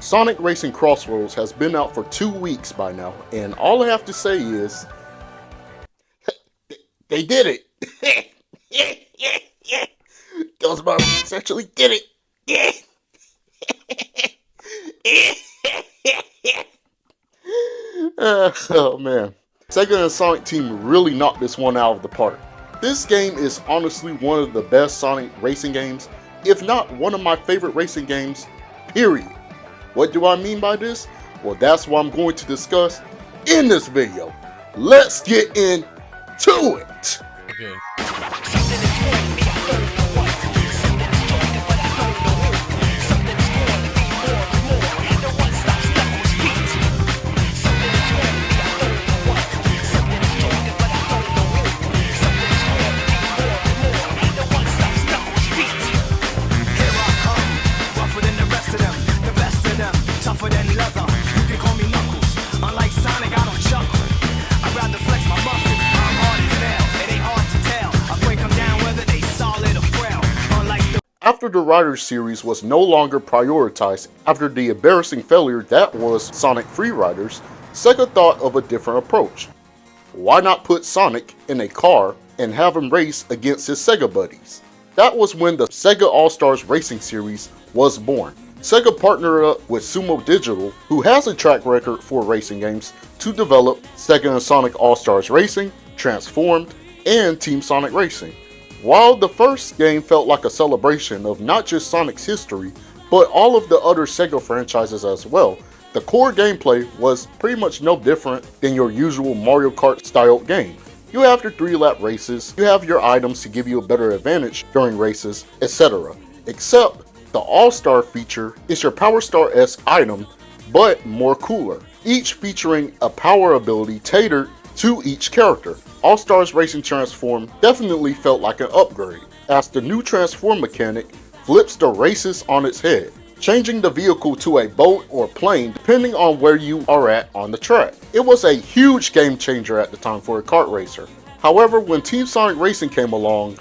Sonic Racing Crossroads has been out for 2 weeks by now, and all I have to say is, they did it! Those motherfuckers actually did it! Oh man. Sega and Sonic team really knocked this one out of the park. This game is honestly one of the best Sonic racing games, if not one of my favorite racing games, period. What do I mean by this? Well, that's what I'm going to discuss in this video. Let's get into it! Okay. After the Riders series was no longer prioritized after the embarrassing failure that was Sonic Free Riders, Sega thought of a different approach. Why not put Sonic in a car and have him race against his Sega buddies? That was when the Sega All-Stars Racing series was born. Sega partnered up with Sumo Digital, who has a track record for racing games, to develop Sega and Sonic All-Stars Racing, Transformed, and Team Sonic Racing. While the first game felt like a celebration of not just Sonic's history, but all of the other Sega franchises as well, the core gameplay was pretty much no different than your usual Mario Kart style game. You have your 3-lap races, you have your items to give you a better advantage during races, etc. Except the All-Star feature is your Power Star-esque item, but more cooler, each featuring a power ability tailored to each character. All-Stars Racing Transform definitely felt like an upgrade, as the new transform mechanic flips the races on its head, changing the vehicle to a boat or plane depending on where you are at on the track. It was a huge game changer at the time for a kart racer. However, when Team Sonic Racing came along,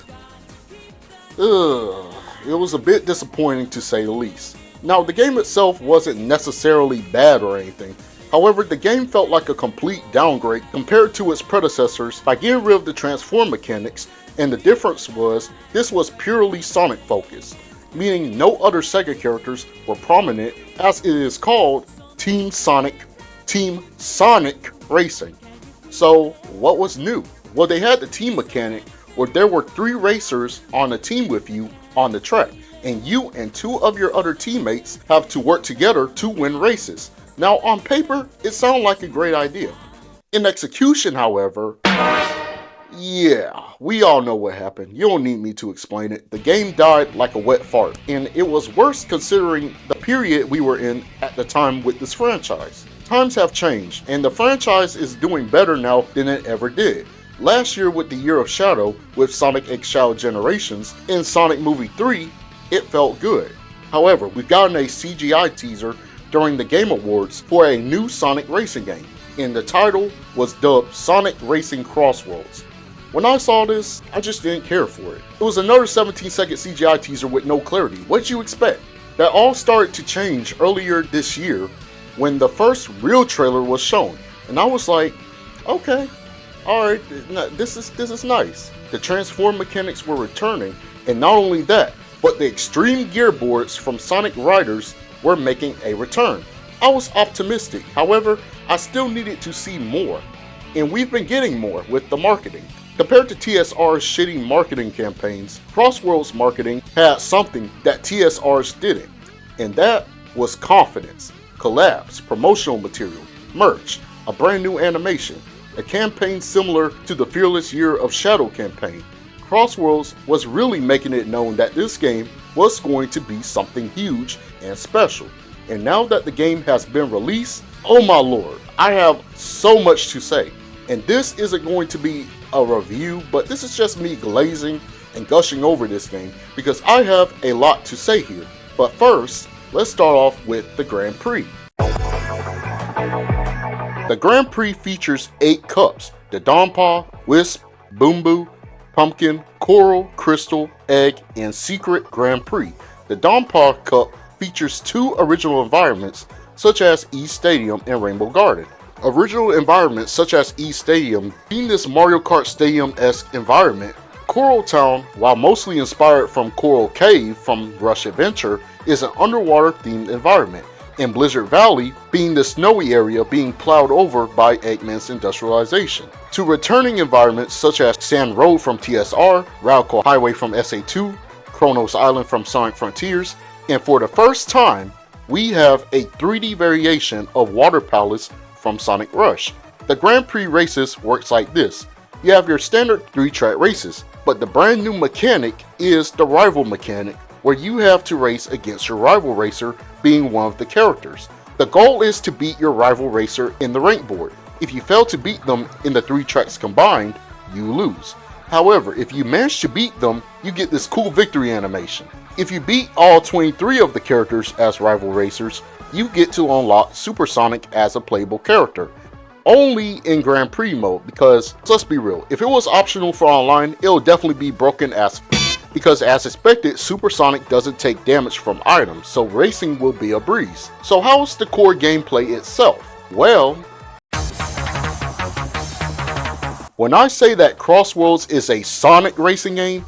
it was a bit disappointing to say the least. Now, the game itself wasn't necessarily bad or anything. However, the game felt like a complete downgrade compared to its predecessors by getting rid of the transform mechanics, and the difference was this was purely Sonic focused, meaning no other Sega characters were prominent, as it is called Team Sonic Racing. So what was new? Well, they had the team mechanic where there were 3 racers on a team with you on the track, and you and 2 of your other teammates have to work together to win races. Now, on paper, it sounded like a great idea. In execution, however, yeah, we all know what happened. You don't need me to explain it. The game died like a wet fart, and it was worse considering the period we were in at the time with this franchise. Times have changed, and the franchise is doing better now than it ever did. Last year with the Year of Shadow, with Sonic X Shadow Generations, and Sonic Movie 3, it felt good. However, we've gotten a CGI teaser during the Game Awards for a new Sonic racing game, and the title was dubbed Sonic Racing Crossworlds. When I saw this, I just didn't care for it. It was another 17-second CGI teaser with no clarity. What'd you expect? That all started to change earlier this year when the first real trailer was shown, and I was like, okay, alright, this is nice. The transform mechanics were returning, and not only that, but the extreme gearboards from Sonic Riders were making a return. I was optimistic, however, I still needed to see more, and we've been getting more with the marketing. Compared to TSR's shitty marketing campaigns, Crossworlds marketing had something that TSR's didn't, and that was confidence, collabs, promotional material, merch, a brand new animation, a campaign similar to the Fearless Year of Shadow campaign. Crossworlds was really making it known that this game was going to be something huge and special. And now that the game has been released, oh my lord, I have so much to say. And this isn't going to be a review, but this is just me glazing and gushing over this game because I have a lot to say here. But first, let's start off with the Grand Prix. The Grand Prix features 8 cups: the Donpa, Wisp, Boom Boo, Pumpkin, Coral, Crystal, Egg, and Secret Grand Prix. The Donpa Cup features 2 original environments such as East Stadium and Rainbow Garden. Original environments such as East Stadium being this Mario Kart Stadium-esque environment. Coral Town, while mostly inspired from Coral Cave from Rush Adventure, is an underwater themed environment, and Blizzard Valley being the snowy area being plowed over by Eggman's industrialization. To returning environments such as Sand Road from TSR, Radical Highway from SA2, Kronos Island from Sonic Frontiers, and for the first time, we have a 3D variation of Water Palace from Sonic Rush. The Grand Prix races works like this. You have your standard 3-track races, but the brand new mechanic is the rival mechanic, where you have to race against your rival racer being one of the characters. The goal is to beat your rival racer in the rank board. If you fail to beat them in the 3 tracks combined, you lose. However, if you manage to beat them, you get this cool victory animation. If you beat all 23 of the characters as rival racers, you get to unlock Supersonic as a playable character. Only in Grand Prix mode, because let's be real, if it was optional for online, it'll definitely be broken as because as expected, Supersonic doesn't take damage from items, so racing will be a breeze. So how is the core gameplay itself? Well, when I say that Crossworlds is a Sonic racing game,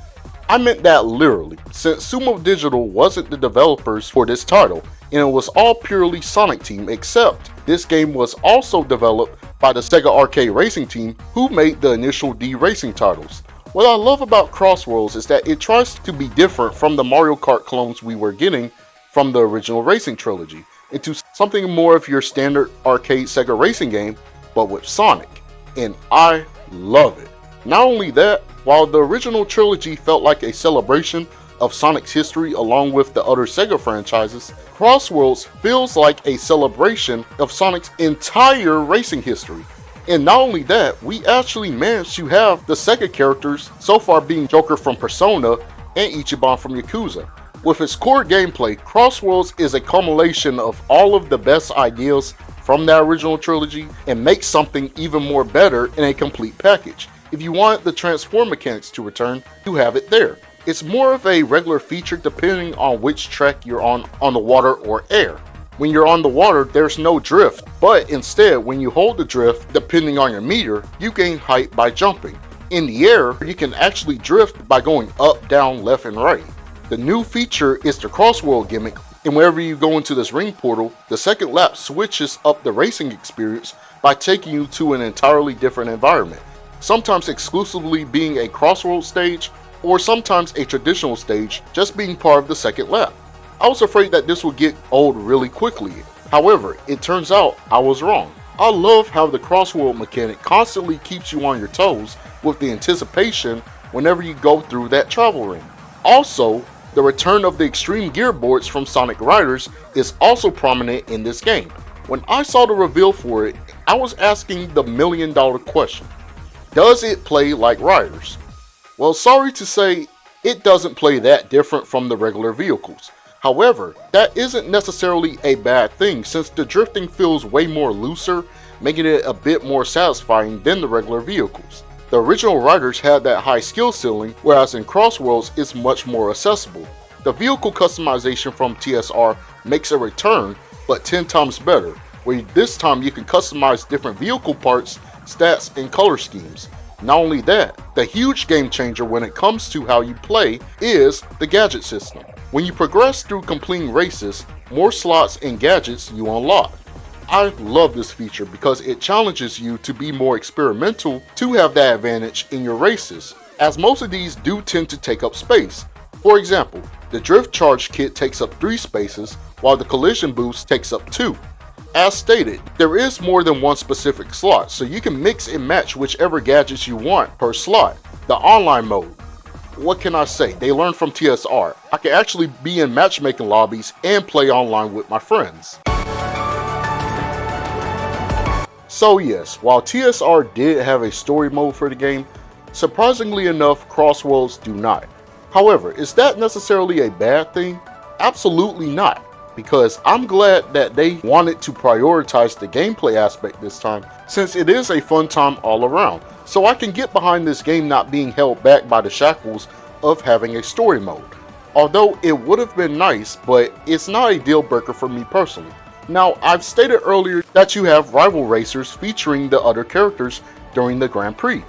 I meant that literally, since Sumo Digital wasn't the developers for this title, and it was all purely Sonic team, except this game was also developed by the Sega Arcade Racing team who made the initial D Racing titles. What I love about Crossworlds is that it tries to be different from the Mario Kart clones we were getting from the original Racing trilogy, into something more of your standard arcade Sega racing game, but with Sonic, and I love it. Not only that, while the original trilogy felt like a celebration of Sonic's history along with the other Sega franchises, Crossworlds feels like a celebration of Sonic's entire racing history. And not only that, we actually managed to have the Sega characters so far being Joker from Persona and Ichiban from Yakuza. With its core gameplay, Crossworlds is a culmination of all of the best ideas from that original trilogy and makes something even more better in a complete package. If you want the transform mechanics to return, you have it there. It's more of a regular feature depending on which track you're on the water or air. When you're on the water, there's no drift, but instead when you hold the drift, depending on your meter, you gain height by jumping. In the air, you can actually drift by going up, down, left, and right. The new feature is the Crossworld gimmick, and whenever you go into this ring portal, the second lap switches up the racing experience by taking you to an entirely different environment, sometimes exclusively being a Crossroads stage, or sometimes a traditional stage just being part of the second lap. I was afraid that this would get old really quickly. However, it turns out I was wrong. I love how the Crossworld mechanic constantly keeps you on your toes with the anticipation whenever you go through that travel ring. Also, the return of the extreme gearboards from Sonic Riders is also prominent in this game. When I saw the reveal for it, I was asking the million-dollar question. Does it play like Riders? Well, sorry to say, it doesn't play that different from the regular vehicles. However, that isn't necessarily a bad thing since the drifting feels way more looser, making it a bit more satisfying than the regular vehicles. The original Riders had that high skill ceiling, whereas in Crossworlds it's much more accessible. The vehicle customization from TSR makes a return, but 10 times better, where this time you can customize different vehicle parts, stats, and color schemes. Not only that, the huge game changer when it comes to how you play is the gadget system. When you progress through completing races, more slots and gadgets you unlock. I love this feature because it challenges you to be more experimental to have that advantage in your races, as most of these do tend to take up space. For example, the Drift Charge kit takes up 3 spaces, while the Collision Boost takes up 2. As stated, there is more than one specific slot, so you can mix and match whichever gadgets you want per slot. The online mode. What can I say? They learned from TSR. I can actually be in matchmaking lobbies and play online with my friends. So yes, while TSR did have a story mode for the game, surprisingly enough, Crossworlds do not. However, is that necessarily a bad thing? Absolutely not. Because I'm glad that they wanted to prioritize the gameplay aspect this time, since it is a fun time all around. So I can get behind this game not being held back by the shackles of having a story mode. although it would have been nice, but it's not a deal breaker for me personally. Now, I've stated earlier that you have rival racers featuring the other characters during the Grand Prix.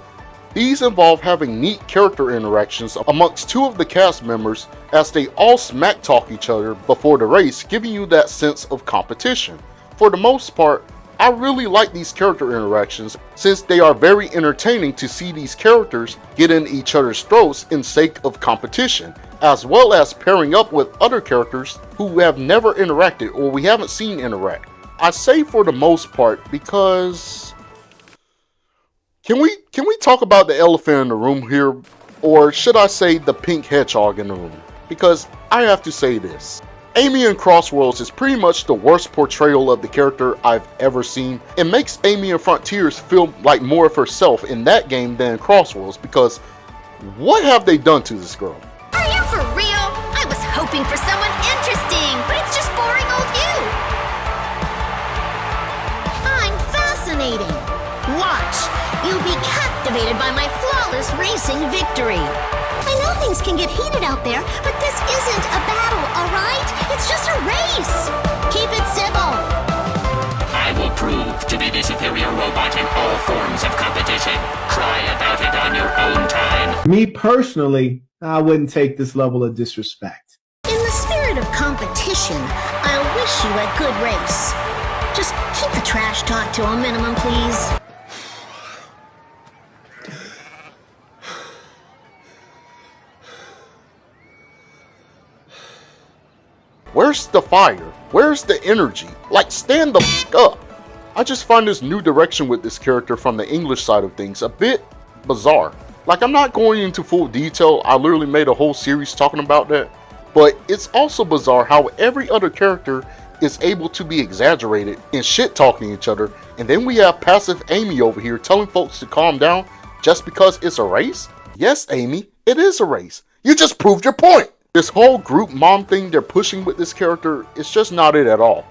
These involve having neat character interactions amongst two of the cast members as they all smack talk each other before the race, giving you that sense of competition. For the most part, I really like these character interactions since they are very entertaining to see these characters get in each other's throats in sake of competition, as well as pairing up with other characters who have never interacted or we haven't seen interact. I say for the most part because can we talk about the elephant in the room here, or should I say the pink hedgehog in the room? Because I have to say this. Amy in Crossworlds is pretty much the worst portrayal of the character I've ever seen. It makes Amy in Frontiers feel like more of herself in that game than in Crossworlds, because what have they done to this girl? Are you for real? I was hoping for someone interesting, but it's just boring old you. I'm fascinating. Watch. You'll be captivated by my flawless racing victory. I know things can get heated out there, but this isn't a battle, alright? It's just a race! Keep it civil! I will prove to be the superior robot in all forms of competition. Cry about it on your own time. Me personally, I wouldn't take this level of disrespect. In the spirit of competition, I'll wish you a good race. Just keep the trash talk to a minimum, please. Where's the fire? Where's the energy? Like, stand the f*** up. I just find this new direction with this character from the English side of things a bit bizarre. Like, I'm not going into full detail, I literally made a whole series talking about that. But it's also bizarre how every other character is able to be exaggerated and shit talking each other, and then we have passive Amy over here telling folks to calm down just because it's a race? Yes, Amy, it is a race. You just proved your point. This whole group mom thing they're pushing with this character is just not it at all.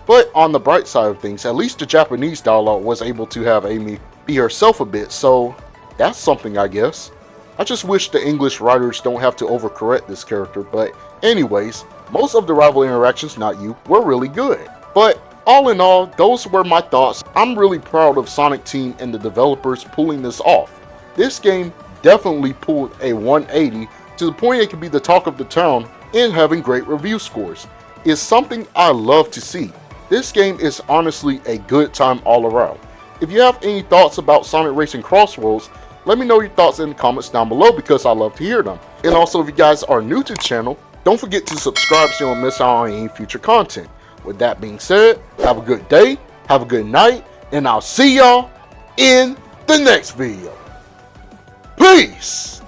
But on the bright side of things, at least the Japanese dialogue was able to have Amy be herself a bit, so that's something, I guess. I just wish the English writers don't have to overcorrect this character, but anyways, most of the rival interactions, not you, were really good. But all in all, those were my thoughts. I'm really proud of Sonic Team and the developers pulling this off. This game definitely pulled a 180 to the point it can be the talk of the town and having great review scores. It's something I love to see. This game is honestly a good time all around. If you have any thoughts about Sonic Racing Crossworlds, let me know your thoughts in the comments down below because I love to hear them. And also, if you guys are new to the channel, don't forget to subscribe so you don't miss out on any future content. With that being said, have a good day, have a good night, and I'll see y'all in the next video. Peace!